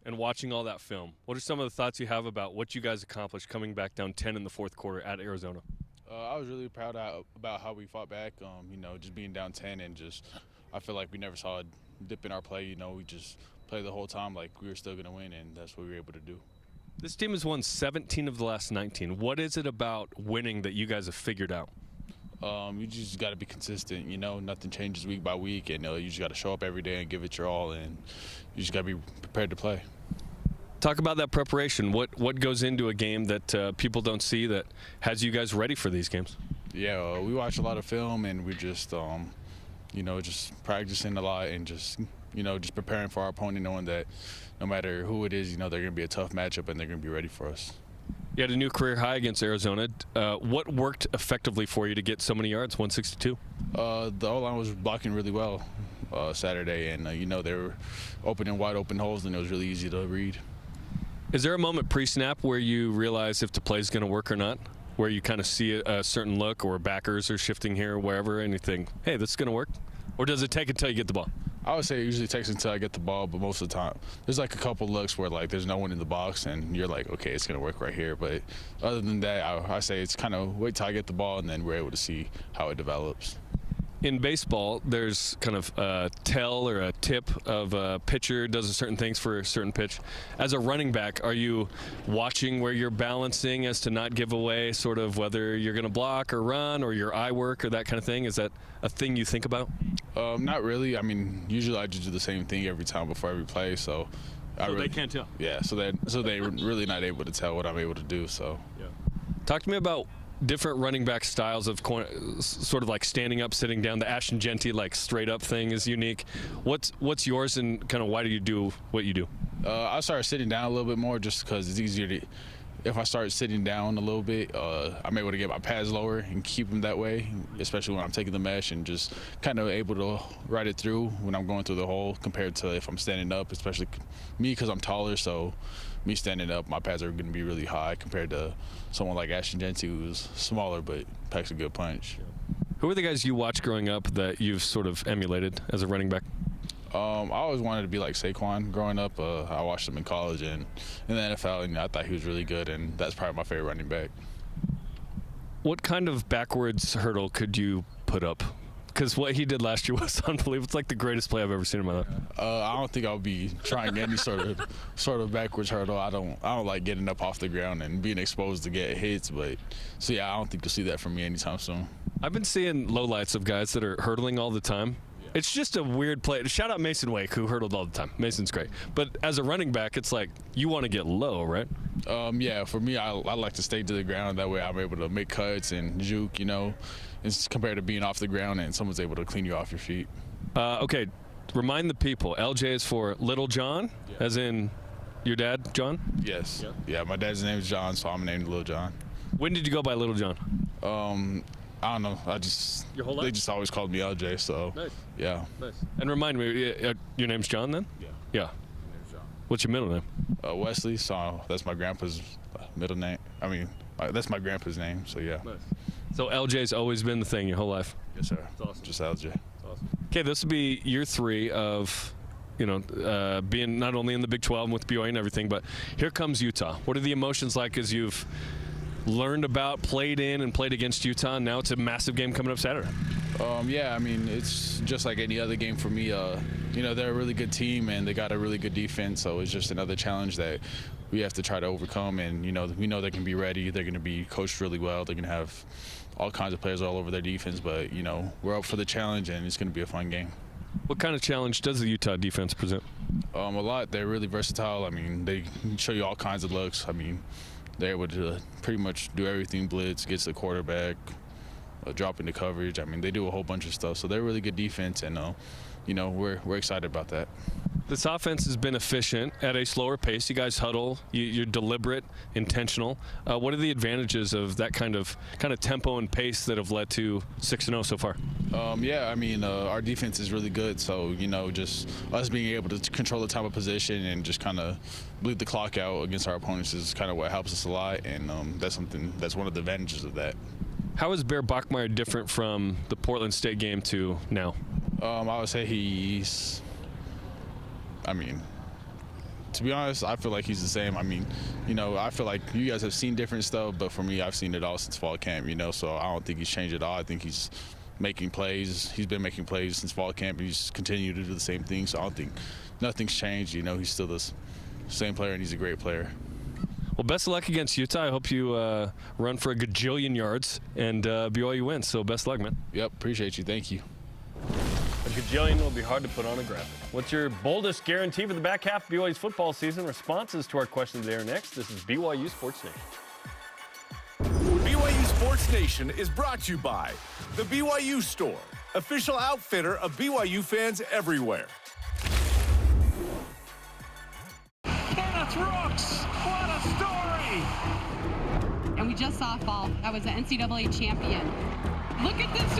and watching all that film, what are some of the thoughts you have about what you guys accomplished coming back down 10 in the fourth quarter at Arizona? I was really proud about how we fought back, just being down 10 and I feel like we never saw a dip in our play. We just played the whole time like we were still going to win, and that's what we were able to do. This team has won 17 of the last 19. What is it about winning that you guys have figured out? You just got to be consistent. Nothing changes week by week, and you just got to show up every day and give it your all, and you just got to be prepared to play. Talk about that preparation. What goes into a game that people don't see that has you guys ready for these games? Yeah, we watch a lot of film, and we just just practicing a lot and just preparing for our opponent, knowing that no matter who it is, they're going to be a tough matchup and they're going to be ready for us. You had a new career high against Arizona. What worked effectively for you to get so many yards, 162? The O-line was blocking really well Saturday, and they were opening wide open holes, and it was really easy to read. Is there a moment pre-snap where you realize if the play is going to work or not, where you kind of see a certain look or backers are shifting here or wherever and you think, hey, this is going to work? Or does it take until you get the ball? I would say it usually takes until I get the ball, but most of the time there's like a couple looks where there's no one in the box and you're like, okay, it's going to work right here. But other than that, I say it's kind of wait till I get the ball and then we're able to see how it develops. In baseball, there's kind of a tell or a tip of a pitcher does certain things for a certain pitch. As a running back, are you watching where you're balancing as to not give away sort of whether you're going to block or run or your eye work or that kind of thing? Is that a thing you think about? Not really. I mean, usually I just do the same thing every time before every play, so they can't tell. Yeah, so they're really not able to tell what I'm able to do. So yeah. Talk to me about different running back styles of sort of like standing up, sitting down. The Ashton Genty straight up thing is unique. What's yours, and kind of why do you do what you do? I started sitting down a little bit more just because it's easier to. If I start sitting down a little bit, I'm able to get my pads lower and keep them that way, especially when I'm taking the mesh, and just kind of able to ride it through when I'm going through the hole compared to if I'm standing up, especially me because I'm taller. So me standing up, my pads are going to be really high compared to someone like Ashton Genty, who's smaller but packs a good punch. Who are the guys you watched growing up that you've sort of emulated as a running back? I always wanted to be like Saquon growing up. I watched him in college and in the NFL, and I thought he was really good, and that's probably my favorite running back. What kind of backwards hurdle could you put up? Because what he did last year was unbelievable. It's like the greatest play I've ever seen in my life. I don't think I'll be trying any sort of backwards hurdle. I don't like getting up off the ground and being exposed to get hits. But so yeah, I don't think you'll see that from me anytime soon. I've been seeing lowlights of guys that are hurdling all the time. It's just a weird play. Shout out Mason Wake, who hurdled all the time. Mason's great. But as a running back, it's like you want to get low, right? Yeah, for me, I like to stay to the ground. That way I'm able to make cuts and juke, it's compared to being off the ground and someone's able to clean you off your feet. Okay, remind the people, LJ is for Little John, as in your dad, John? Yes. Yeah, my dad's name is John, so I'm named Little John. When did you go by Little John? I don't know. Your whole life? They just always called me LJ, so nice. Yeah. Nice. And remind me, your name's John then? Yeah. Yeah. My name's John. What's your middle name? Wesley. So that's my grandpa's middle name. I mean, that's my grandpa's name. So yeah. Nice. So LJ's always been the thing your whole life? Yes, sir. That's awesome. Just LJ. That's awesome. Okay, this will be year 3 of being not only in the Big 12 and with BYU and everything, but here comes Utah. What are the emotions like as you've learned about, played in, and played against Utah, and now it's a massive game coming up Saturday? Yeah, I mean, it's just like any other game for me. They're a really good team, and they got a really good defense, so it's just another challenge that we have to try to overcome. And, we know they can be ready. They're going to be coached really well. They're going to have all kinds of players all over their defense, but, we're up for the challenge, and it's going to be a fun game. What kind of challenge does the Utah defense present? A lot. They're really versatile. I mean, they can show you all kinds of looks. I mean, they're able to pretty much do everything: blitz, gets the quarterback, drop into coverage. I mean, they do a whole bunch of stuff. So they're a really good defense, and we're excited about that. This offense has been efficient at a slower pace. You guys huddle. You're deliberate, intentional. What are the advantages of that kind of tempo and pace that have led to 6-0 so far? Yeah, I mean, our defense is really good. So, just us being able to control the time of possession and just kind of bleed the clock out against our opponents is kind of what helps us a lot. And that's one of the advantages of that. How is Bear Bachmeier different from the Portland State game to now? I would say he's To be honest, I feel like he's the same. I mean, I feel like you guys have seen different stuff, but for me, I've seen it all since fall camp, so I don't think he's changed at all. I think he's making plays. He's been making plays since fall camp, and he's continued to do the same thing, so I don't think nothing's changed. He's still the same player, and he's a great player. Well, best of luck against Utah. I hope you run for a gajillion yards and BYU wins, so best of luck, man. Yep, appreciate you. Thank you. A gajillion will be hard to put on a graphic. What's your boldest guarantee for the back half of BYU's football season? Responses to our questions there next. This is BYU Sports Nation. BYU Sports Nation is brought to you by the BYU Store, official outfitter of BYU fans everywhere. Kenneth Rooks, what a story! And we just saw fall. That was the NCAA champion. Look at this story.